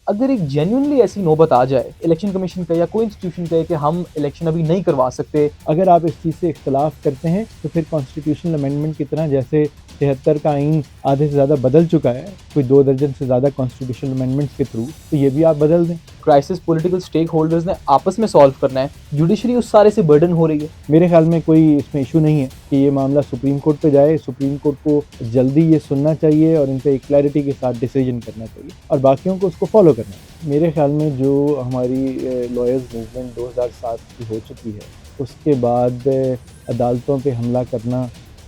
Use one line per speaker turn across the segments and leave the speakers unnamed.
اگر ایک جینوئنلی ایسی نوبت آ جائے الیکشن کمیشن کا یا کوئی انسٹیٹیوشن کہے کہ ہم الیکشن ابھی نہیں کروا سکتے،
اگر آپ اس چیز سے اختلاف کرتے ہیں تو پھر کانسٹیٹیوشنل امینڈمنٹ کی طرح جیسے 73 کا آئین آدھے سے زیادہ بدل چکا ہے کوئی 2 درجن سے زیادہ کانسٹیٹیوشنل امینڈمنٹس کے تھرو، تو یہ بھی آپ بدل دیں۔
کرائسس پولیٹیکل سٹیک ہولڈرز نے آپس میں سالو کرنا ہے، جوڈیشری اس سارے سے برڈن ہو رہی ہے۔
میرے خیال میں کوئی اس میں ایشو نہیں ہے کہ یہ معاملہ سپریم کورٹ پہ جائے، سپریم کورٹ کو جلدی یہ سننا چاہیے اور ان پہ ایک کلیئرٹی کے ساتھ ڈیسیجن کرنا چاہیے اور باقیوں کو اس کو فالو کرنا ہے۔ میرے خیال میں جو ہماری لائرز موومنٹ 2007 کی ہو چکی ہے، اس کے بعد عدالتوں پہ حملہ کرنا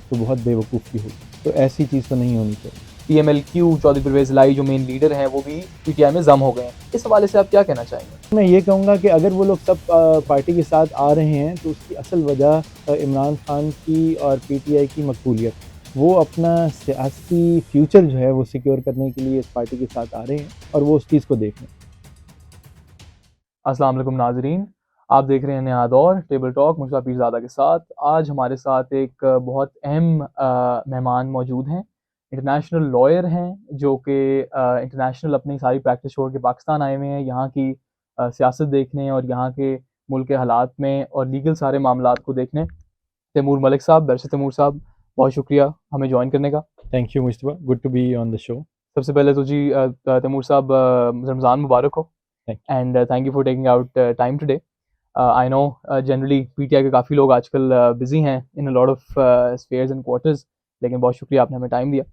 تو بہت بے وقوفی ہوگی، تو ایسی چیز تو نہیں ہونی چاہیے۔
P M L Q Chaudhry Pervaiz Elahi جو مین لیڈر ہیں وہ بھی پی ٹی آئی میں ضم ہو گئے ہیں، اس حوالے سے آپ کیا کہنا چاہیں گے؟
میں یہ کہوں گا کہ اگر وہ لوگ سب پارٹی کے ساتھ آ رہے ہیں تو اس کی اصل وجہ عمران خان کی اور پی ٹی آئی کی مقبولیت، وہ اپنا سیاسی فیوچر جو ہے وہ سیکیور کرنے کے لیے اس پارٹی کے ساتھ آ رہے ہیں اور وہ اس چیز کو دیکھ لیں۔
السلام علیکم ناظرین، آپ دیکھ رہے ہیں نیا دور ٹیبل ٹاک مشتاق پیرزادہ کے ساتھ۔ آج ہمارے ساتھ ایک بہت اہم مہمان موجود ہیں، انٹرنیشنل لائر ہیں جو کہ انٹرنیشنل اپنی ساری پریکٹس چھوڑ کے پاکستان آئے ہوئے ہیں یہاں کی سیاست دیکھنے اور یہاں کے ملک کے حالات میں اور لیگل سارے معاملات کو دیکھنے۔ تیمور ملک صاحب، بیرسٹر تیمور صاحب، بہت شکریہ ہمیں جوائن کرنے کا۔
تھینک یو مشتبہ، good to be on the show.
سب سے پہلے تو جی تیمور صاحب رمضان مبارک ہو، and thank you for taking out time today. I know generally P T I کے کافی لوگ آج کل بزی ہیں in a lot of spheres and quarters, لیکن بہت شکریہ آپ نے ہمیں ٹائم دیا۔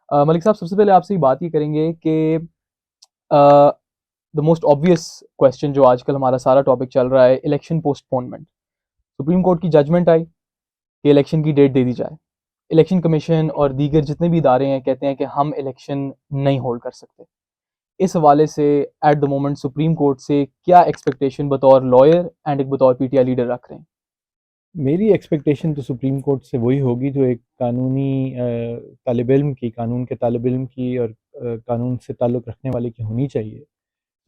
ملک صاحب، سب سے پہلے آپ سے بات یہ کریں گے کہ دا موسٹ آبویس کویسچن جو آج کل ہمارا سارا ٹاپک چل رہا ہے، الیکشن پوسٹ پونمنٹ۔ سپریم کورٹ کی ججمنٹ آئی کہ الیکشن کی ڈیٹ دے دی جائے، الیکشن کمیشن اور دیگر جتنے بھی ادارے ہیں کہتے ہیں کہ ہم الیکشن نہیں ہولڈ کر سکتے۔ اس حوالے سے at the moment Supreme Court سے کیا ایکسپیکٹیشن بطور لائر اینڈ ایک بطور پی ٹی آئی لیڈر رکھ رہے ہیں؟
میری ایکسپیکٹیشن تو سپریم کورٹ سے وہی ہوگی جو ایک قانونی طالب علم کی، قانون کے طالب علم کی اور قانون سے تعلق رکھنے والے کی ہونی چاہیے۔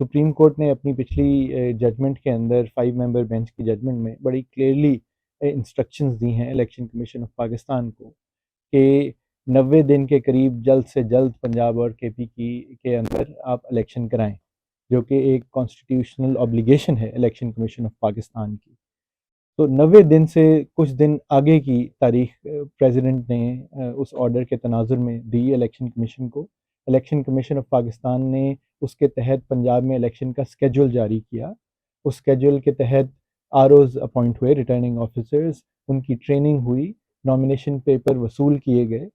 سپریم کورٹ نے اپنی پچھلی ججمنٹ کے اندر 5 ممبر بینچ کی ججمنٹ میں بڑی کلیئرلی انسٹرکشنز دی ہیں الیکشن کمیشن آف پاکستان کو کہ 90 دن کے قریب جلد سے جلد پنجاب اور کے پی کے اندر آپ الیکشن کرائیں، جو کہ ایک کانسٹیٹیوشنل obligation ہے الیکشن کمیشن آف پاکستان کی۔ تو 90 دن سے کچھ دن آگے کی تاریخ پریزیڈنٹ نے اس آرڈر کے تناظر میں دی الیکشن کمیشن کو۔ الیکشن کمیشن آف پاکستان نے اس کے تحت پنجاب میں الیکشن کا اسکیجول جاری کیا۔ اس اسکیجول کے تحت آر اوز اپوائنٹ ہوئے، ریٹرننگ آفیسرز، ان کی ٹریننگ ہوئی، نامینیشن پیپر وصول کیے گئے،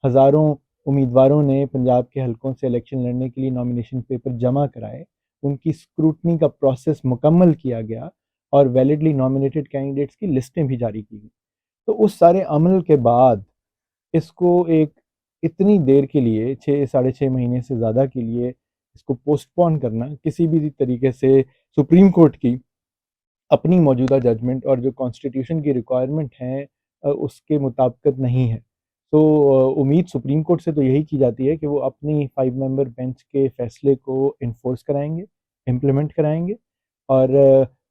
ہزاروں امیدواروں نے پنجاب کے حلقوں سے الیکشن لڑنے کے لیے نامینیشن پیپر جمع کرائے، ان کی اسکروٹنی کا پروسیس مکمل کیا گیا اور ویلڈلی نامینیٹڈ کینڈیڈیٹس کی لسٹیں بھی جاری کی گئیں۔ تو اس سارے عمل کے بعد اس کو ایک اتنی دیر کے لیے 6 مہینے سے زیادہ کے لیے اس کو پوسٹ پون کرنا کسی بھی طریقے سے سپریم کورٹ کی اپنی موجودہ ججمنٹ اور جو کانسٹیٹیوشن کی ریکوائرمنٹ ہیں اس کے مطابقت نہیں ہے۔ تو امید سپریم کورٹ سے تو یہی کی جاتی ہے کہ وہ اپنی 5 ممبر بینچ کے فیصلے کو انفورس کرائیں گے، امپلیمنٹ کرائیں گے، اور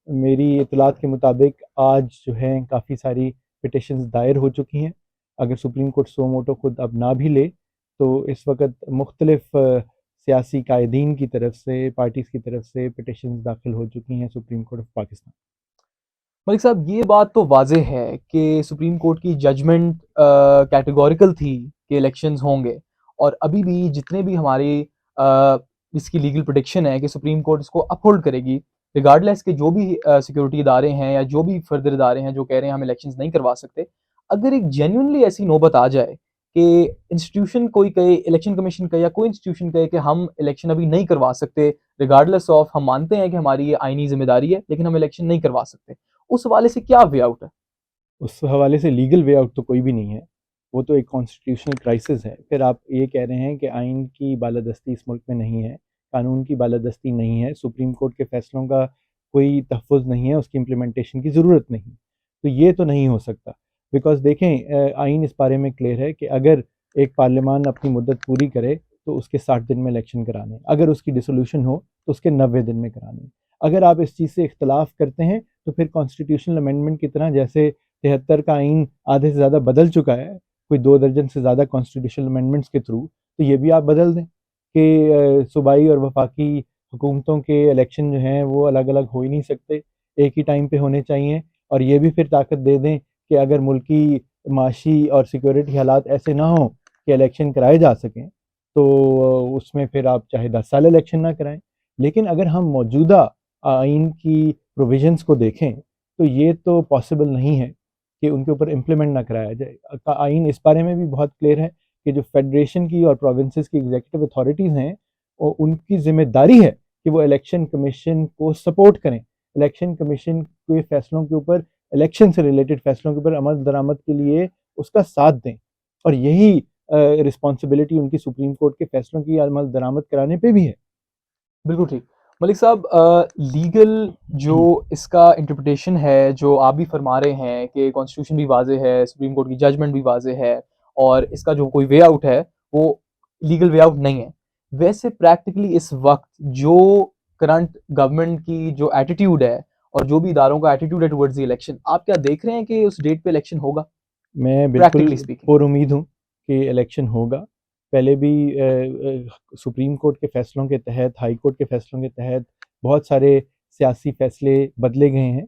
میری اطلاعات کے مطابق آج جو ہیں کافی ساری پٹیشنز دائر ہو چکی ہیں۔ اگر سپریم کورٹ سو موٹو خود اب نہ بھی لے تو اس وقت مختلف سیاسی قائدین کی طرف سے، پارٹیز کی طرف سے پٹیشنز داخل ہو چکی ہیں سپریم کورٹ آف پاکستان۔
ملک صاحب، یہ بات تو واضح ہے کہ سپریم کورٹ کی ججمنٹ کیٹیگوریکل تھی کہ الیکشنز ہوں گے، اور ابھی بھی جتنے بھی ہماری اس کی لیگل پریڈکشن ہے کہ سپریم کورٹ اس کو اپ ہولڈ کرے گی ریگارڈلیس کہ جو بھی سیکورٹی ادارے ہیں یا جو بھی فردر ادارے ہیں جو کہہ رہے ہیں ہم الیکشنز نہیں کروا سکتے۔ اگر ایک جینوئنلی ایسی نوبت آ جائے کہ انسٹیٹیوشن کوئی کہے، الیکشن کمیشن کہے یا کوئی انسٹیٹیوشن کہے کہ ہم الیکشن ابھی نہیں کروا سکتے ریگارڈلیس آف، ہم مانتے ہیں کہ ہماری یہ آئینی ذمہ داری ہے لیکن ہم الیکشن نہیں کروا سکتے، اس حوالے سے کیا وے آؤٹ ہے؟
اس حوالے سے لیگل وے آؤٹ تو کوئی بھی نہیں ہے، وہ تو ایک کانسٹیٹیوشنل کرائسس ہے۔ پھر آپ یہ کہہ رہے ہیں کہ آئین کی بالادستی اس ملک میں نہیں ہے، قانون کی بالادستی نہیں ہے، سپریم کورٹ کے فیصلوں کا کوئی تحفظ نہیں ہے، اس کی امپلیمنٹیشن کی ضرورت نہیں، تو یہ تو نہیں ہو سکتا۔ بیکاز دیکھیں آئین اس بارے میں کلیئر ہے کہ اگر ایک پارلیمان اپنی مدت پوری کرے تو اس کے 60 دن میں الیکشن کرانے، اگر اس کی ڈیسولوشن ہو تو اس کے 90 دن میں کرانے۔ اگر آپ اس چیز سے اختلاف کرتے ہیں تو پھر کانسٹیٹیوشنل امینڈمنٹ کی طرح جیسے 73 کا آئین آدھے سے زیادہ بدل چکا ہے کوئی 2 درجن سے زیادہ کانسٹیٹیوشنل امینڈمنٹس کے تھرو، تو یہ بھی آپ بدل دیں کہ صوبائی اور وفاقی حکومتوں کے الیکشن جو ہیں وہ الگ الگ ہو ہی نہیں سکتے، ایک ہی ٹائم پہ ہونے چاہیے، اور یہ بھی پھر طاقت دے دیں کہ اگر ملکی معاشی اور سیکورٹی حالات ایسے نہ ہوں کہ الیکشن کرائے جا سکیں تو اس میں پھر آپ چاہے 10 سال الیکشن نہ کرائیں۔ لیکن اگر ہم موجودہ آئین کی پروویژنس کو دیکھیں تو یہ تو پاسبل نہیں ہے کہ ان کے اوپر امپلیمنٹ نہ کرایا جائے۔ آئین اس بارے میں بھی بہت کلیئر ہے کہ جو فیڈریشن کی اور پروونسز کی ایگزیکٹو اتھارٹیز ہیں ان کی ذمہ داری ہے کہ وہ الیکشن کمیشن کو سپورٹ کریں، الیکشن کمیشن کے فیصلوں کے اوپر، الیکشن سے ریلیٹڈ فیصلوں کے اوپر عمل درآمد کے لیے اس کا ساتھ دیں، اور یہی رسپانسبلٹی ان کی سپریم کورٹ کے فیصلوں کی عمل درآمد کرانے پہ بھی ہے۔
بالکل ٹھیک ملک صاحب، لیگل جو اس کا انٹرپریٹیشن ہے جو آپ بھی فرما رہے ہیں کہ کانسٹیٹیوشن بھی واضح ہے، سپریم کورٹ کی ججمنٹ بھی واضح ہے، اور اس کا جو کوئی وے آؤٹ ہے وہ لیگل وے آؤٹ نہیں ہے، ویسے پریکٹیکلی اس وقت جو کرنٹ گورنمنٹ کی جو ایٹیٹیوڈ ہے اور جو بھی اداروں کا ایٹیٹیوڈ ہے ٹورڈز دی الیکشن، آپ کیا دیکھ رہے ہیں کہ اس ڈیٹ پہ الیکشن ہوگا
میں بالکل
پریکٹیکلی اسپیکنگ؟
پر امید ہوں کہ الیکشن ہوگا۔ پہلے بھی سپریم کورٹ کے فیصلوں کے تحت، ہائی کورٹ کے فیصلوں کے تحت بہت سارے سیاسی فیصلے بدلے گئے ہیں،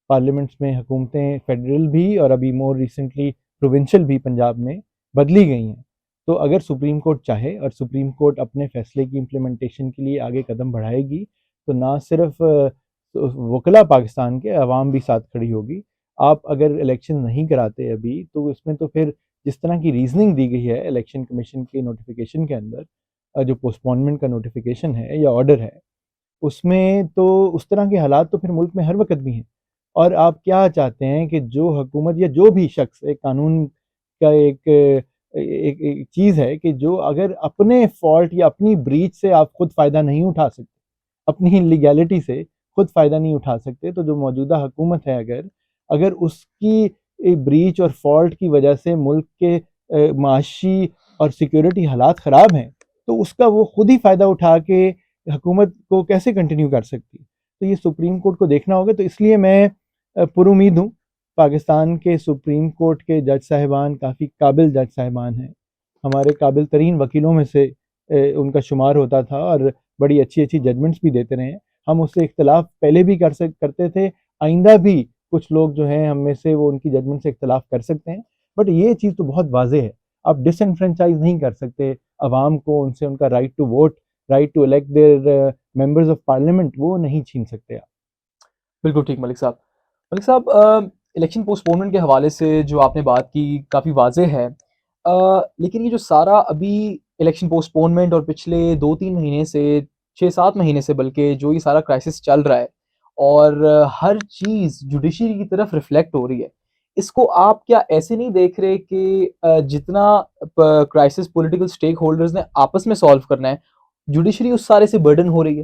پارلیمنٹس میں حکومتیں فیڈرل بھی اور ابھی مور ریسنٹلی پروونشل بھی پنجاب میں بدلی گئی ہیں۔ تو اگر سپریم کورٹ چاہے اور سپریم کورٹ اپنے فیصلے کی امپلیمنٹیشن کے لیے آگے قدم بڑھائے گی تو نہ صرف وکلاء پاکستان کے، عوام بھی ساتھ کھڑی ہوگی۔ آپ اگر الیکشن نہیں کراتے ابھی تو اس میں تو پھر جس طرح کی ریزننگ دی گئی ہے الیکشن کمیشن کے نوٹیفیکیشن کے اندر، جو پوسٹ پونمنٹ کا نوٹیفیکیشن ہے یا آرڈر ہے، اس میں تو اس طرح کے حالات تو پھر ملک میں ہر وقت بھی ہیں۔ اور آپ کیا چاہتے ہیں کہ جو حکومت یا جو بھی شخص ایک قانون کا ایک چیز ہے کہ جو اگر اپنے فالٹ یا اپنی بریچ سے آپ خود فائدہ نہیں اٹھا سکتے، اپنی لیگیلٹی سے خود فائدہ نہیں اٹھا سکتے، تو جو موجودہ حکومت ہے اگر اس کی بریچ اور فالٹ کی وجہ سے ملک کے معاشی اور سیکیورٹی حالات خراب ہیں تو اس کا وہ خود ہی فائدہ اٹھا کے حکومت کو کیسے کنٹینیو کر سکتی؟ تو یہ سپریم کورٹ کو دیکھنا ہوگا۔ تو اس لیے میں پر امید ہوں، پاکستان کے سپریم کورٹ کے جج صاحبان کافی قابل جج صاحبان ہیں، ہمارے قابل ترین وکیلوں میں سے ان کا شمار ہوتا تھا، اور بڑی اچھی اچھی ججمنٹس بھی دیتے رہے ہیں۔ ہم اس سے اختلاف پہلے بھی کرتے تھے، آئندہ بھی کچھ لوگ جو ہیں ہم میں سے وہ ان کی ججمنٹ سے اختلاف کر سکتے ہیں، بٹ یہ چیز تو بہت واضح ہے، آپ ڈس انفرینچائز نہیں کر سکتے عوام کو، ان سے ان کا right to vote, right to elect their members of parliament, وہ نہیں چھین سکتے آپ۔
بالکل ٹھیک ملک صاحب۔ ملک صاحب، الیکشن پوسٹ پونمنٹ کے حوالے سے جو آپ نے بات کی کافی واضح ہے، لیکن یہ جو سارا ابھی الیکشن پوسٹ پونمنٹ اور پچھلے 2-3 مہینے سے 6-7 مہینے سے بلکہ جو یہ سارا کرائسس چل رہا ہے اور ہر چیز جوڈیشری کی طرف ریفلیکٹ ہو رہی ہے، اس کو آپ کیا ایسے نہیں دیکھ رہے کہ جتنا کرائسس پولیٹیکل سٹیک ہولڈرز نے آپس میں سالو کرنا ہے، جوڈیشری اس سارے سے برڈن ہو رہی ہے؟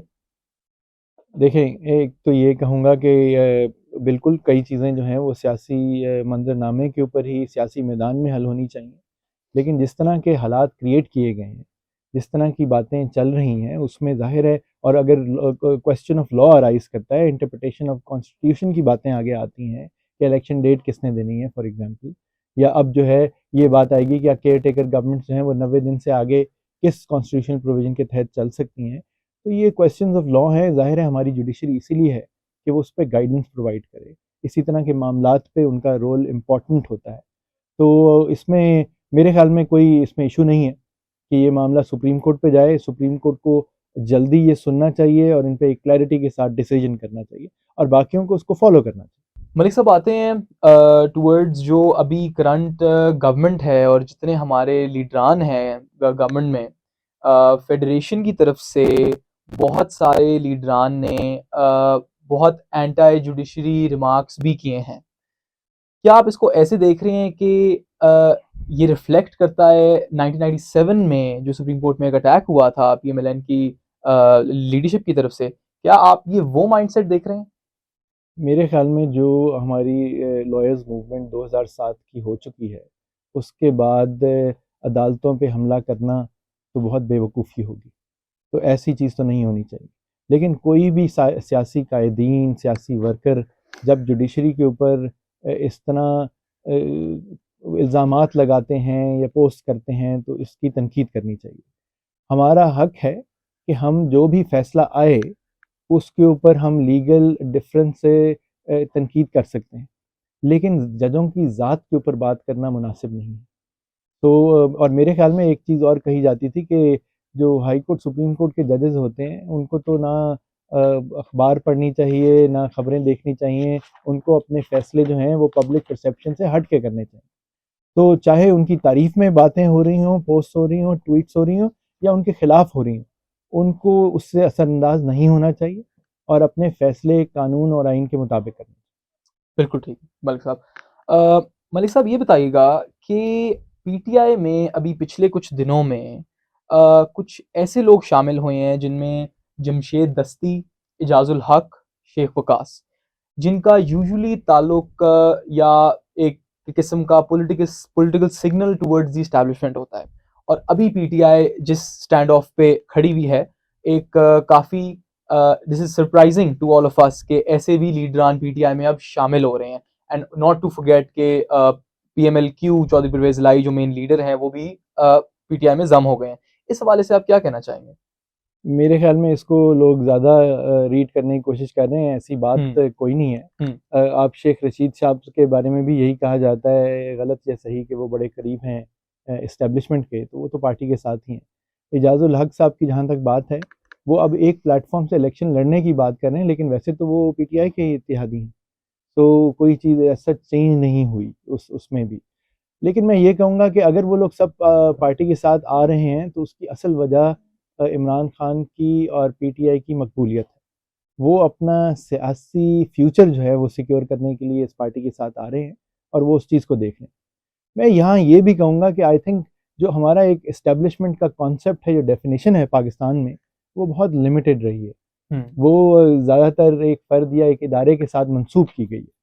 دیکھیں، ایک تو یہ کہوں گا کہ بالکل کئی چیزیں جو ہیں وہ سیاسی منظرنامے کے اوپر ہی سیاسی میدان میں حل ہونی چاہیے، لیکن جس طرح کے حالات کریٹ کیے گئے ہیں، جس طرح کی باتیں چل رہی ہیں، اس میں ظاہر ہے، اور اگر کویسچن آف لا ارائز کرتا ہے، انٹرپریٹیشن آف کانسٹیٹیوشن کی باتیں آگے آتی ہیں کہ الیکشن ڈیٹ کس نے دینی ہے فار ایگزامپل، یا اب جو ہے یہ بات آئے گی کہ کیئر ٹیکر گورنمنٹس جو ہیں وہ 90 دن سے آگے کس کانسٹیٹیوشنل پروویژن کے تحت چل سکتی ہیں، تو یہ کویسچنز آف لا ہیں۔ ظاہر ہے ہماری جوڈیشری اسی لیے ہے کہ وہ اس پہ گائیڈنس پرووائڈ کرے، اسی طرح کے معاملات پہ ان کا رول امپورٹنٹ ہوتا ہے۔ تو اس میں میرے خیال میں کوئی اس میں ایشو نہیں ہے کہ یہ معاملہ سپریم کورٹ پہ جائے، سپریم کورٹ کو جلدی یہ سننا چاہیے اور ان پہ ایک کلیئرٹی کے ساتھ ڈیسیجن کرنا چاہیے، اور باقیوں کو اس کو فالو کرنا چاہیے۔
ملک صاحب، آتے ہیں ٹورڈز جو ابھی کرنٹ گورنمنٹ ہے اور جتنے ہمارے لیڈران ہیں گورنمنٹ میں، فیڈریشن کی طرف سے بہت سارے لیڈران نے بہت اینٹائی جوڈیشری ریمارکس بھی کیے ہیں۔ کیا آپ اس کو ایسے دیکھ رہے ہیں کہ یہ ریفلیکٹ کرتا ہے 1997 میں جو سپریم کورٹ میں ایک اٹیک ہوا تھا پی ایم ایل این کی لیڈرشپ کی طرف سے، کیا آپ یہ وہ مائنڈ سیٹ دیکھ رہے ہیں؟
میرے خیال میں جو ہماری لائرز موومنٹ 2007 کی ہو چکی ہے، اس کے بعد عدالتوں پہ حملہ کرنا تو بہت بے وقوفی ہوگی، تو ایسی چیز تو نہیں ہونی چاہیے۔ لیکن کوئی بھی سیاسی قائدین، سیاسی ورکر جب جوڈیشری کے اوپر اس طرح الزامات لگاتے ہیں یا پوسٹ کرتے ہیں تو اس کی تنقید کرنی چاہیے۔ ہمارا حق ہے کہ ہم جو بھی فیصلہ آئے اس کے اوپر ہم لیگل ڈفرینس سے تنقید کر سکتے ہیں، لیکن ججوں کی ذات کے اوپر بات کرنا مناسب نہیں ہے۔ تو اور میرے خیال میں ایک چیز اور کہی جاتی تھی کہ جو ہائی کورٹ سپریم کورٹ کے ججز ہوتے ہیں ان کو تو نہ اخبار پڑھنی چاہیے، نہ خبریں دیکھنی چاہیے، ان کو اپنے فیصلے جو ہیں وہ پبلک پرسیپشن سے ہٹ کے کرنے چاہیے۔ تو چاہے ان کی تعریف میں باتیں ہو رہی ہوں، پوسٹ ہو رہی ہوں، ٹویٹس ہو رہی ہوں، یا ان کے خلاف ہو رہی ہوں، ان کو اس سے اثر انداز نہیں ہونا چاہیے اور اپنے فیصلے قانون اور آئین کے مطابق کرنے چاہیے۔
بالکل ٹھیک ملک صاحب۔ ملک صاحب یہ بتائیے گا کہ پی ٹی آئی میں ابھی پچھلے کچھ دنوں میں کچھ ایسے لوگ شامل ہوئے ہیں جن میں جمشید دستی، اجاز الحق، شیخ وقاص، جن کا یوزلی تعلق یا ایک قسم کا political signal towards the establishment ہوتا ہے، اور ابھی پی ٹی آئی جس اسٹینڈ آف پہ کھڑی ہوئی ہے، ایک کافی دس از سرپرائزنگ ٹو آل آف اس کہ ایسے بھی لیڈران پی ٹی آئی میں اب شامل ہو رہے ہیں، اینڈ ناٹ ٹو فرگیٹ کہ P M L Q Chaudhry Pervaiz Elahi جو مین لیڈر ہیں وہ بھی پی ٹی آئی میں ضم ہو گئے ہیں۔ اس حوالے سے آپ کیا کہنا چاہیں گے؟
میرے خیال میں اس کو لوگ زیادہ ریڈ کرنے کی کوشش کر رہے ہیں، ایسی بات کوئی نہیں ہے۔ آپ شیخ رشید صاحب کے بارے میں بھی یہی کہا جاتا ہے، غلط یا صحیح، کہ وہ بڑے قریب ہیں اسٹیبلشمنٹ کے، تو وہ تو پارٹی کے ساتھ ہی ہیں۔ اجاز الحق صاحب کی جہاں تک بات ہے، وہ اب ایک پلیٹ فارم سے الیکشن لڑنے کی بات کر رہے ہیں، لیکن ویسے تو وہ پی ٹی آئی کے اتحادی ہیں، تو کوئی چیز ایسا چینج نہیں ہوئی اس میں بھی۔ لیکن میں یہ کہوں گا کہ اگر وہ لوگ سب پارٹی کے ساتھ آ رہے ہیں تو اس کی اصل وجہ عمران خان کی اور پی ٹی آئی کی مقبولیت ہے۔ وہ اپنا سیاسی فیوچر جو ہے وہ سیکیور کرنے کے لیے اس پارٹی کے ساتھ آ رہے ہیں، اور وہ اس چیز کو دیکھ رہے ہیں۔ میں یہاں یہ بھی کہوں گا کہ آئی تھنک جو ہمارا ایک اسٹیبلشمنٹ کا کانسیپٹ ہے، جو ڈیفینیشن ہے پاکستان میں، وہ بہت لمیٹڈ رہی ہے۔ وہ زیادہ تر ایک فرد یا ایک ادارے کے ساتھ منسوب کی گئی ہے۔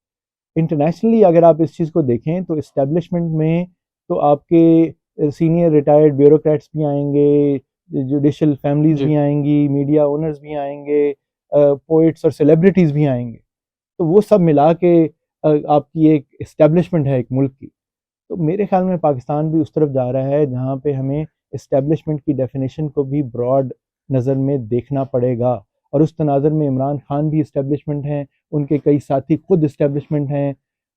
انٹرنیشنلی اگر آپ اس چیز کو دیکھیں تو اسٹیبلشمنٹ میں تو آپ کے سینئر ریٹائرڈ بیوروکریٹس بھی آئیں گے، جوڈیشل فیملیز بھی آئیں گی، میڈیا اونرز بھی آئیں گے، پوئٹس اور سیلیبریٹیز بھی آئیں گے، تو وہ سب ملا کے آپ کی ایک اسٹیبلشمنٹ ہے ایک ملک کی۔ تو میرے خیال میں پاکستان بھی اس طرف جا رہا ہے جہاں پہ ہمیں اسٹیبلشمنٹ کی ڈیفینیشن کو بھی براڈ نظر میں دیکھنا پڑے گا، اور اس تناظر میں عمران خان بھی اسٹیبلشمنٹ ہیں، ان کے کئی ساتھی خود اسٹیبلشمنٹ ہیں،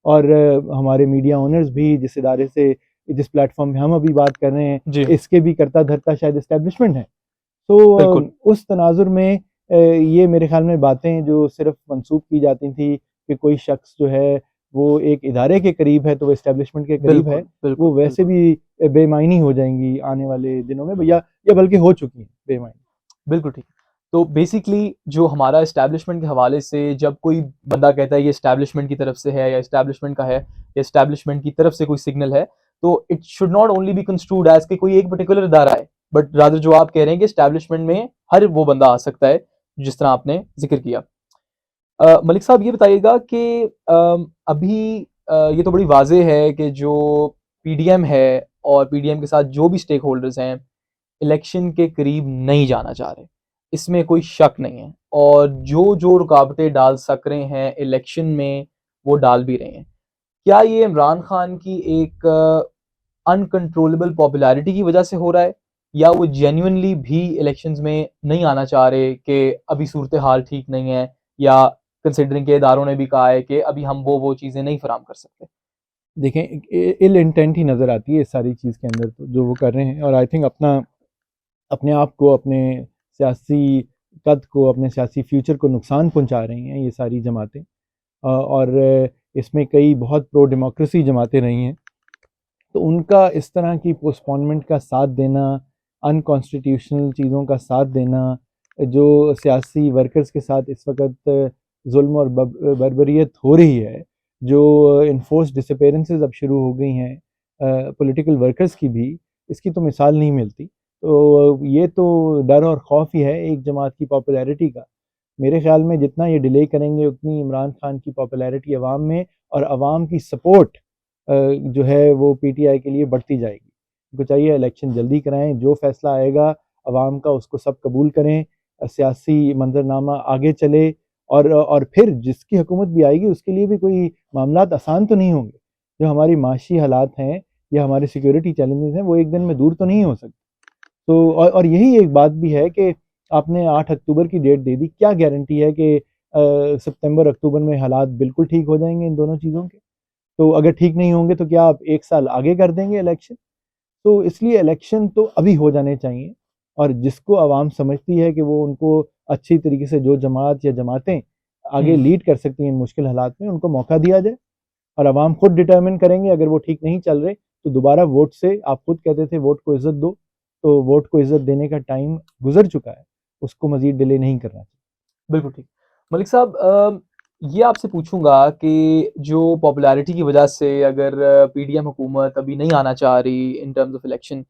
اور ہمارے میڈیا اونرز بھی جس ادارے سے، جس پلیٹ فارم پہ ہم ابھی بات کر رہے ہیں، اس کے بھی کرتا دھرتا شاید اسٹیبلشمنٹ ہے۔ تو اس تناظر میں یہ میرے خیال میں باتیں جو صرف منسوب کی جاتی تھیں کہ کوئی شخص جو ہے وہ ایک ادارے کے قریب ہے تو وہ اسٹیبلشمنٹ کے قریب ہے، وہ ویسے بھی بے معنی ہو جائیں گی آنے والے دنوں میں، یا بلکہ ہو چکی ہیں بے معنی۔
بالکل ٹھیک۔ تو بیسیکلی جو ہمارا اسٹیبلشمنٹ کے حوالے سے جب کوئی بندہ کہتا ہے یہ اسٹیبلشمنٹ کی طرف سے ہے، یا اسٹیبلشمنٹ کا ہے، یا اسٹیبلشمنٹ کی طرف سے کوئی سگنل ہے، تو it should not only be construed as کہ کوئی ایک پرٹیکولر ادارہ ہے، بٹ رادر جو آپ کہہ رہے ہیں کہ اسٹیبلشمنٹ میں ہر وہ بندہ آ سکتا ہے جس طرح آپ نے ذکر کیا۔ ملک صاحب یہ بتائیے گا کہ ابھی یہ تو بڑی واضح ہے کہ جو پی ڈی ایم ہے اور پی ڈی ایم کے ساتھ جو بھی اسٹیک ہولڈرز ہیں الیکشن کے قریب نہیں جانا چاہ رہے، اس میں کوئی شک نہیں ہے، اور جو رکاوٹیں ڈال سک رہے ہیں الیکشن میں وہ ڈال بھی رہے ہیں۔ کیا یہ عمران خان کی ایک انکنٹرولبل پاپولیرٹی کی وجہ سے ہو رہا ہے، یا وہ جینوئنلی بھی الیکشنز میں نہیں آنا چاہ رہے کہ ابھی صورتحال ٹھیک نہیں ہے، یا کنسیڈرنگ کے اداروں نے بھی کہا ہے کہ ابھی ہم وہ چیزیں نہیں فراہم کر سکتے؟
دیکھیں ایل انٹینٹ ہی نظر آتی ہے اس ساری چیز کے اندر تو جو وہ کر رہے ہیں، اور آئی تھنک اپنے آپ کو، اپنے سیاسی قد کو، اپنے سیاسی فیوچر کو نقصان پہنچا رہی ہیں یہ ساری جماعتیں، اور اس میں کئی بہت پرو ڈیموکریسی جماعتیں رہی ہیں، تو ان کا اس طرح کی پوسٹپونمنٹ کا ساتھ دینا، انکانسٹیٹیوشنل چیزوں کا ساتھ دینا، جو سیاسی ورکرز کے ساتھ اس وقت ظلم اور بربریت ہو رہی ہے، جو انفورس ڈسپیرنسز اب شروع ہو گئی ہیں پولیٹیکل ورکرز کی بھی، اس کی تو مثال نہیں ملتی۔ تو یہ تو ڈر اور خوف ہی ہے ایک جماعت کی پاپولیرٹی کا۔ میرے خیال میں جتنا یہ ڈیلے کریں گے اتنی عمران خان کی پاپولیرٹی عوام میں اور عوام کی سپورٹ جو ہے وہ پی ٹی آئی کے لیے بڑھتی جائے گی۔ ان کو چاہیے الیکشن جلدی کرائیں، جو فیصلہ آئے گا عوام کا اس کو سب قبول کریں، سیاسی منظرنامہ آگے چلے، اور پھر جس کی حکومت بھی آئے گی اس کے لیے بھی کوئی معاملات آسان تو نہیں ہوں گے۔ جو ہماری معاشی حالات ہیں یا ہمارے سیکیورٹی چیلنجز ہیں وہ ایک دن میں دور تو نہیں ہو سکتے۔ تو اور یہی ایک بات بھی ہے کہ آپ نے 8 اکتوبر کی ڈیٹ دے دی، کیا گارنٹی ہے کہ سپتمبر اکتوبر میں حالات بالکل ٹھیک ہو جائیں گے ان دونوں چیزوں کے؟ تو اگر ٹھیک نہیں ہوں گے تو کیا آپ 1 سال آگے کر دیں گے الیکشن؟ تو اس لیے الیکشن تو ابھی ہو جانے چاہیے، اور جس کو عوام سمجھتی ہے کہ وہ ان کو اچھی طریقے سے، جو جماعت یا جماعتیں آگے لیڈ کر سکتی ہیں ان مشکل حالات میں، ان کو موقع دیا جائے، اور عوام خود ڈٹرمن کریں گے۔ اگر وہ ٹھیک نہیں چل رہے تو دوبارہ ووٹ سے، آپ خود کہتے تھے ووٹ کو عزت دو، تو ووٹ کو عزت دینے کا ٹائم گزر چکا ہے، اس کو مزید ڈیلے نہیں کرنا چاہیے۔
بالکل ٹھیک۔ ملک صاحب، یہ آپ سے پوچھوں گا کہ جو پاپولیرٹی کی وجہ سے اگر پی ڈی ایم حکومت ابھی نہیں آنا چاہ رہی ان ٹرمز آف الیکشن،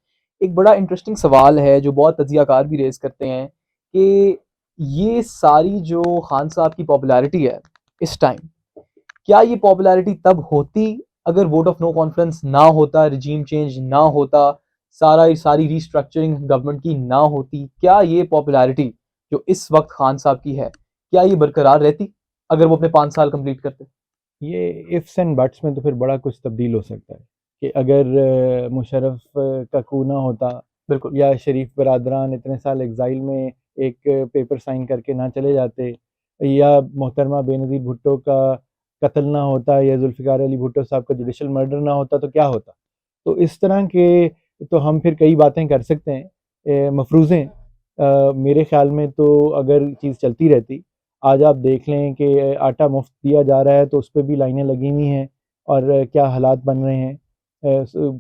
ایک بڑا انٹرسٹنگ سوال ہے جو بہت تجزیہ کار بھی ریز کرتے ہیں کہ یہ ساری جو خان صاحب کی پاپولیرٹی ہے اس ٹائم، کیا یہ پاپولیرٹی تب ہوتی اگر ووٹ آف نو کانفیڈنس نہ ہوتا، رجیم چینج نہ ہوتا، ساری ریسٹرکچرنگ گورنمنٹ کی نہ ہوتی؟ کیا یہ پاپولیرٹی جو اس وقت خان صاحب کی ہے، کیا یہ برقرار رہتی اگر وہ اپنے 5 سال کمپلیٹ کرتے؟
یہ ifs اینڈ بٹس میں تو پھر بڑا کچھ تبدیل ہو سکتا ہے، کہ اگر مشرف کا کو نہ ہوتا،
بالکل
یا شریف برادران اتنے سال ایگزائل میں ایک پیپر سائن کر کے نہ چلے جاتے، یا محترمہ بے نظیر بھٹو کا قتل نہ ہوتا، یا ذوالفقار علی بھٹو صاحب کا جوڈیشل مرڈر نہ ہوتا، تو کیا ہوتا؟ تو اس طرح کے تو ہم پھر کئی باتیں کر سکتے ہیں، مفروضیں۔ میرے خیال میں تو اگر چیز چلتی رہتی، آج آپ دیکھ لیں کہ آٹا مفت دیا جا رہا ہے تو اس پہ بھی لائنیں لگی ہوئی ہیں، اور کیا حالات بن رہے ہیں۔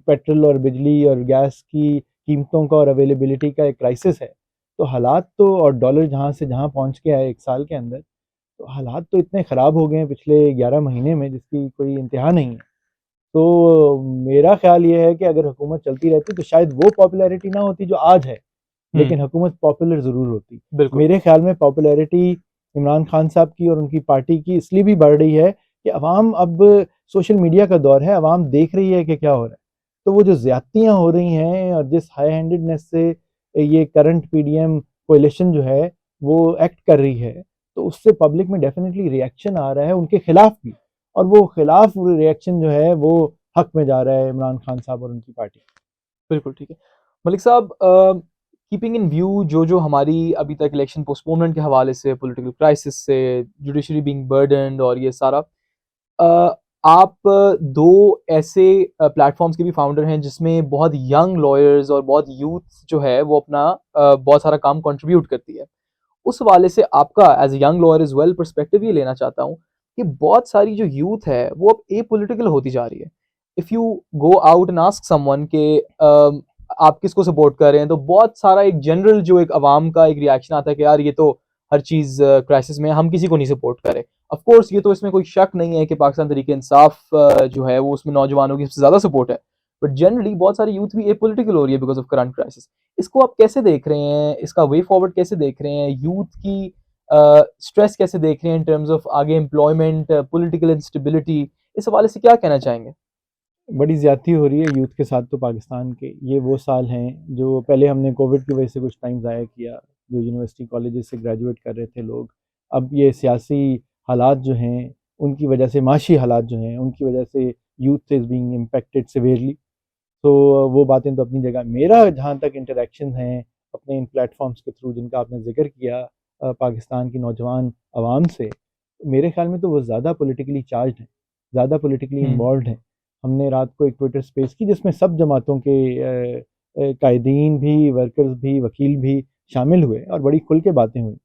پیٹرول اور بجلی اور گیس کی قیمتوں کا اور اویلیبلٹی کا ایک کرائسس ہے، تو حالات تو، اور ڈالر جہاں سے جہاں پہنچ کے آئے 1 سال کے اندر، تو حالات تو اتنے خراب ہو گئے ہیں پچھلے 11 مہینے میں جس کی کوئی انتہا نہیں ہے۔ تو میرا خیال یہ ہے کہ اگر حکومت چلتی رہتی تو شاید وہ پاپولیرٹی نہ ہوتی جو آج ہے، لیکن حکومت پاپولر ضرور ہوتی۔
بالکل
میرے خیال میں پاپولیرٹی عمران خان صاحب کی اور ان کی پارٹی کی اس لیے بھی بڑھ رہی ہے کہ عوام اب، سوشل میڈیا کا دور ہے، عوام دیکھ رہی ہے کہ کیا ہو رہا ہے، تو وہ جو زیادتیاں ہو رہی ہیں اور جس ہائی ہینڈڈنس سے یہ current P D M coalition جو ہے وہ ایکٹ کر رہی ہے، تو اس سے پبلک میں ڈیفینیٹلی ریئیکشن آ رہا ہے ان کے خلاف بھی، اور وہ خلاف ریئیکشن جو ہے وہ حق میں جا رہا ہے عمران خان صاحب اور ان کی پارٹی۔
بالکل ٹھیک ہے ملک صاحب، کیپنگ ان ویو جو ہماری ابھی تک الیکشن پوسٹپونمنٹ کے حوالے سے، پولیٹیکل کرائسس سے، جوڈیشری بینگ برڈنڈ، اور یہ سارا، آپ دو ایسے پلیٹ فارمز کے بھی فاؤنڈر ہیں جس میں بہت ینگ لائرز اور بہت یوتھ جو ہے وہ اپنا بہت سارا کام کنٹریبیوٹ کرتی ہے۔ اس حوالے سے آپ کا as a young lawyer as well perspective یہ لینا چاہتا ہوں کہ بہت ساری جو یوتھ ہے وہ اب اے پولیٹیکل ہوتی جا رہی ہے۔ If you go out and ask some one کہ آپ کس کو سپورٹ کر رہے ہیں، تو بہت سارا ایک جنرل جو ایک عوام کا ایک ریئیکشن آتا ہے کہ یار یہ تو ہر چیز کرائسس میں، ہم کسی کو نہیں سپورٹ کریں۔ آف کورس یہ تو اس میں کوئی شک نہیں ہے کہ پاکستان تحریک انصاف جو ہے وہ اس میں نوجوانوں کی سب سے زیادہ سپورٹ ہے، بٹ جنرلی بہت ساری یوتھ بھی اے پولیٹیکل ہو رہی ہے بیکاز آف کرنٹ کرائسس۔ اس کو آپ کیسے دیکھ رہے ہیں، اس کا وے فارورڈ کیسے دیکھ رہے ہیں، یوتھ کی اسٹریس کیسے دیکھ رہے ہیں ان ٹرمز آف آگے امپلائمنٹ، پولیٹیکل انسٹیبلٹی؟ اس حوالے سے کیا کہنا چاہیں گے؟
بڑی زیادتی ہو رہی ہے یوتھ کے ساتھ تو پاکستان کے۔ یہ وہ سال ہیں جو پہلے ہم نے کووڈ کی وجہ سے کچھ ٹائم ضائع کیا، جو یونیورسٹی کالجز سے گریجویٹ کر رہے تھے لوگ، اب یہ سیاسی حالات جو ہیں ان کی وجہ سے، معاشی حالات جو ہیں ان کی وجہ سے youth is being impacted severely. تو وہ باتیں تو اپنی جگہ۔ میرا جہاں تک انٹریکشن ہیں اپنے ان پلیٹ فارمز کے تھرو جن کا آپ نے ذکر کیا، پاکستان کی نوجوان عوام سے، میرے خیال میں تو وہ زیادہ پولیٹیکلی چارجڈ ہیں، زیادہ پولیٹیکلی انوالوڈ ہیں۔ ہم نے رات کو ایک ٹویٹر سپیس کی جس میں سب جماعتوں کے قائدین بھی، ورکرز بھی، وکیل بھی شامل ہوئے، اور بڑی کھل کے باتیں ہوئیں۔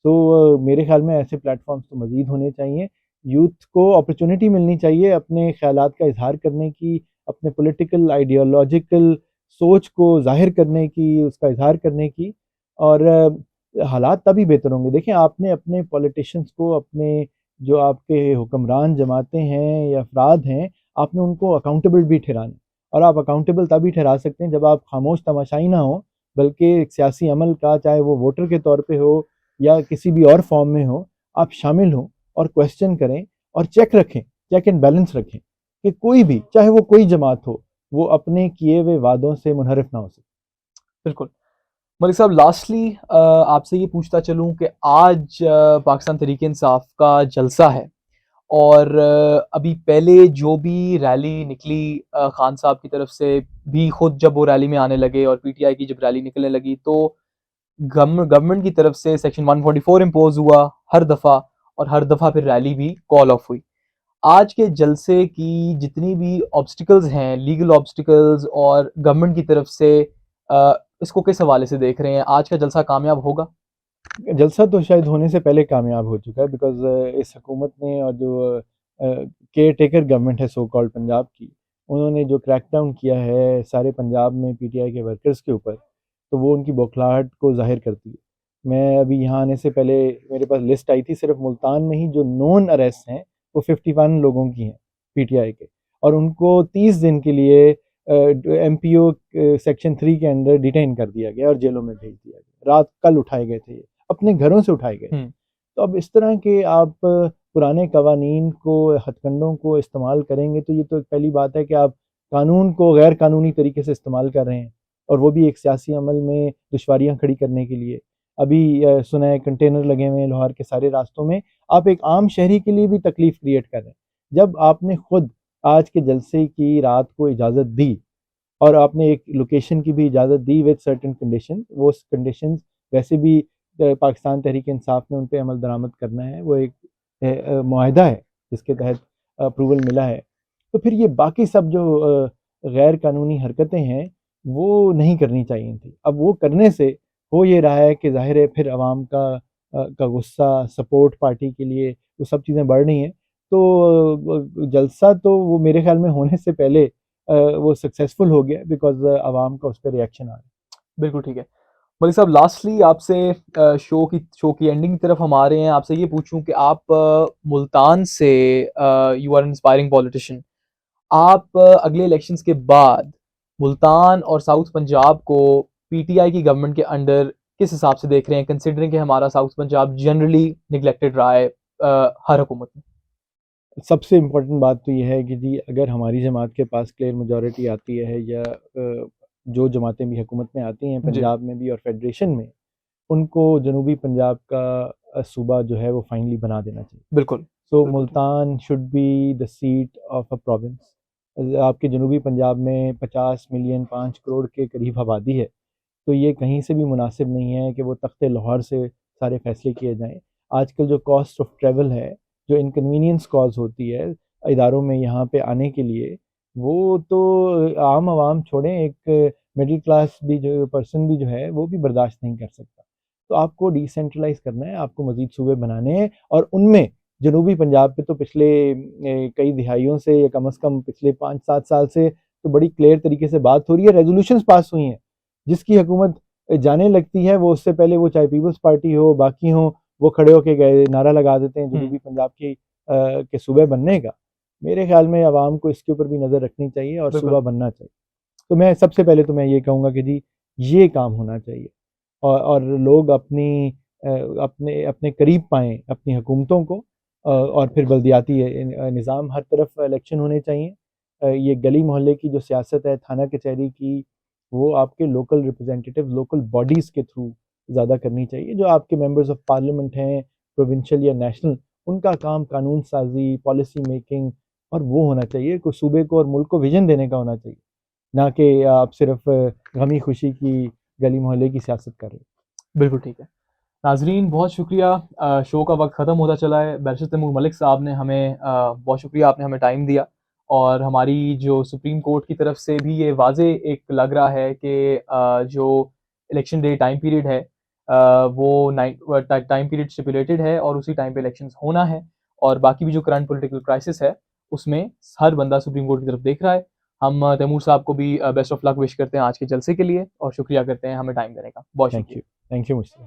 تو میرے خیال میں ایسے پلیٹ فارمز تو مزید ہونے چاہیے، یوتھ کو اپرچونٹی ملنی چاہیے اپنے خیالات کا اظہار کرنے کی، اپنے پولیٹیکل آئیڈیالوجیکل سوچ کو ظاہر کرنے کی، اس کا اظہار کرنے کی، اور حالات تبھی بہتر ہوں گے۔ دیکھیں، آپ نے اپنے پولیٹیشنز کو، اپنے جو آپ کے حکمران جماعتیں ہیں یا افراد ہیں، آپ نے ان کو اکاؤنٹیبل بھی ٹھہرانا، اور آپ اکاؤنٹیبل تبھی ٹھہرا سکتے ہیں جب آپ خاموش تماشائی نہ ہوں، بلکہ ایک سیاسی عمل کا، چاہے وہ ووٹر کے طور پہ ہو یا کسی بھی اور فارم میں ہو، آپ شامل ہوں اور کویسچن کریں اور چیک رکھیں، چیک اینڈ بیلنس رکھیں کہ کوئی بھی، چاہے وہ کوئی جماعت ہو، وہ اپنے کیے ہوئے وعدوں سے منحرف نہ ہو سکے۔
بالکل ملک صاحب، لاسٹلی آپ سے یہ پوچھتا چلوں کہ آج پاکستان تحریک انصاف کا جلسہ ہے، اور ابھی پہلے جو بھی ریلی نکلی خان صاحب کی طرف سے بھی، خود جب وہ ریلی میں آنے لگے اور پی ٹی آئی کی جب ریلی نکلنے لگی، تو گورنمنٹ کی طرف سے سیکشن 144 امپوز ہوا ہر دفعہ، اور ہر دفعہ پھر ریلی بھی کال آف ہوئی. آج کے جلسے کی جتنی بھی آبسٹیکلز ہیں، لیگل آبسٹیکلز، اور گورنمنٹ کی طرف سے اس کو کس حوالے سے دیکھ رہے ہیں؟ آج کا جلسہ کامیاب ہوگا؟
جلسہ تو شاید ہونے سے پہلے کامیاب ہو چکا ہے، بیکاز اس حکومت نے اور جو کیئر ٹیکر گورنمنٹ ہے سو کالڈ پنجاب کی، انہوں نے جو کریک ڈاؤن کیا ہے سارے پنجاب میں پی ٹی آئی کے ورکرز کے اوپر، تو وہ ان کی بوکھلاہٹ کو ظاہر کرتی ہے. میں ابھی یہاں آنے سے پہلے میرے پاس لسٹ آئی تھی، صرف ملتان میں ہی جو نون اریسٹ ہیں وہ 51 لوگوں کی ہیں پی ٹی آئی کے، اور ان کو 30 دن کے لیے ایم پی او سیکشن 3 کے اندر ڈیٹین کر دیا گیا اور جیلوں میں بھیج دیا گیا. کل اٹھائے گئے تھے، یہ اپنے گھروں سے اٹھائے گئے. تو اب اس طرح کے آپ پرانے قوانین کو، ہتھ کنڈوں کو استعمال کریں گے تو یہ تو پہلی بات ہے کہ آپ قانون کو غیر قانونی طریقے سے استعمال کر رہے ہیں، اور وہ بھی ایک سیاسی عمل میں دشواریاں کھڑی کرنے کے لیے. ابھی سنا ہے کنٹینر لگے ہوئے ہیں لاہور کے سارے راستوں میں، آپ ایک عام شہری کے لیے بھی تکلیف کریٹ کر رہے ہیں. جب آپ نے خود آج کے جلسے کی رات کو اجازت دی اور آپ نے ایک لوکیشن کی بھی اجازت دی وتھ سرٹن کنڈیشن، وہ کنڈیشنز ویسے بھی پاکستان تحریک انصاف نے ان پہ عمل درآمد کرنا ہے، وہ ایک معاہدہ ہے جس کے تحت اپروول ملا ہے، تو پھر یہ باقی سب جو غیر قانونی حرکتیں ہیں وہ نہیں کرنی چاہیے تھی. اب وہ کرنے سے ہو یہ رہا ہے کہ ظاہر ہے پھر عوام کا غصہ، سپورٹ پارٹی کے لیے، وہ سب چیزیں بڑھ رہی ہیں. تو جلسہ تو وہ میرے خیال میں ہونے سے پہلے وہ سکسیزفل ہو گیا، بیکاز عوام کا اس پہ ریئیکشن آ رہا ہے.
بالکل ٹھیک ہے. ملک صاحب، لاسٹلی آپ سے شو کی اینڈنگ کی طرف ہم آ رہے ہیں. آپ سے یہ پوچھوں کہ آپ ملتان سے، یو آر انسپائرنگ پولیٹیشین، آپ اگلے الیکشنز کے بعد ملتان اور ساؤتھ پنجاب کو پی ٹی آئی کی گورنمنٹ کے انڈر کس حساب سے دیکھ رہے ہیں، کنسیڈرنگ کہ ہمارا ساؤتھ پنجاب جنرلی نگلیکٹڈ رہا ہے ہر حکومت میں؟
سب سے امپورٹنٹ بات تو یہ ہے کہ جی اگر ہماری جماعت کے پاس کلیئر میجورٹی آتی ہے، یا جو جماعتیں بھی حکومت میں آتی ہیں
جی
پنجاب میں بھی اور فیڈریشن میں، ان کو جنوبی پنجاب کا صوبہ جو ہے وہ فائنلی بنا دینا چاہیے.
بالکل.
سو
بالکل ٹھیک.
Multan should be the seat of a province. آپ کے جنوبی پنجاب میں 50 ملین 5 کروڑ کے قریب آبادی ہے، تو یہ کہیں سے بھی مناسب نہیں ہے کہ وہ تخت لاہور سے سارے فیصلے کیے جائیں. آج کل جو کاسٹ آف ٹریول ہے، جو انکنوینئنس کاز ہوتی ہے اداروں میں یہاں پہ آنے کے لیے، وہ تو عام عوام چھوڑیں، ایک مڈل کلاس بھی جو پرسن بھی جو ہے وہ بھی برداشت نہیں کر سکتا. تو آپ کو ڈی سینٹرلائز کرنا ہے، آپ کو مزید صوبے بنانے ہیں، اور ان میں جنوبی پنجاب پہ تو پچھلے کئی دہائیوں سے، یا کم از کم پچھلے 5-7 سال سے تو بڑی کلیئر طریقے سے بات ہو رہی ہے. ریزولوشنز پاس ہوئی ہیں، جس کی حکومت جانے لگتی ہے وہ اس سے پہلے، وہ چاہے پیپلز پارٹی ہو باقی ہوں، وہ کھڑے ہو کے گئے نعرہ لگا دیتے ہیں جنوبی پنجاب کے صوبے بننے کا. میرے خیال میں عوام کو اس کے اوپر بھی نظر رکھنی چاہیے اور
بالکل.
صوبہ بننا چاہیے. تو میں سب سے پہلے تو میں یہ کہوں گا کہ جی یہ کام ہونا چاہیے، اور لوگ اپنے قریب پائیں اپنی حکومتوں کو، اور پھر بلدیاتی نظام، ہر طرف الیکشن ہونے چاہیے. یہ گلی محلے کی جو سیاست ہے، تھانہ کچہری کی، وہ آپ کے لوکل ریپرزینٹیٹیو، لوکل باڈیز کے تھرو زیادہ کرنی چاہیے. جو آپ کے ممبرز آف پارلیمنٹ ہیں، پروونشل یا نیشنل، ان کا کام قانون سازی، پالیسی میکنگ، اور وہ ہونا چاہیے کہ صوبے کو اور ملک کو ویژن دینے کا ہونا چاہیے، نہ کہ آپ صرف غمی خوشی کی گلی محلے کی سیاست کر رہے ہیں.
بالکل ٹھیک ہے. ناظرین بہت شکریہ. شو کا وقت ختم ہوتا چلا ہے. بیرسٹر تیمور ملک صاحب نے ہمیں بہت شکریہ، آپ نے ہمیں ٹائم دیا، اور ہماری جو سپریم کورٹ کی طرف سے بھی یہ واضح ایک لگ رہا ہے کہ جو الیکشن ڈے ٹائم پیریڈ ہے وہ ٹائم پیریڈ اسٹیپولیٹڈ ہے، اور اسی ٹائم پہ الیکشنز ہونا ہے. اور باقی بھی جو کرنٹ پولیٹیکل کرائسس ہے اس میں ہر بندہ سپریم کورٹ کی طرف دیکھ رہا ہے. ہم تیمور صاحب کو بھی بیسٹ آف لک وش کرتے ہیں آج کے جلسے کے لیے، اور شکریہ کرتے ہیں ہمیں ٹائم دینے کا. بہت شکریہ.
تھینک یو مجھ سے.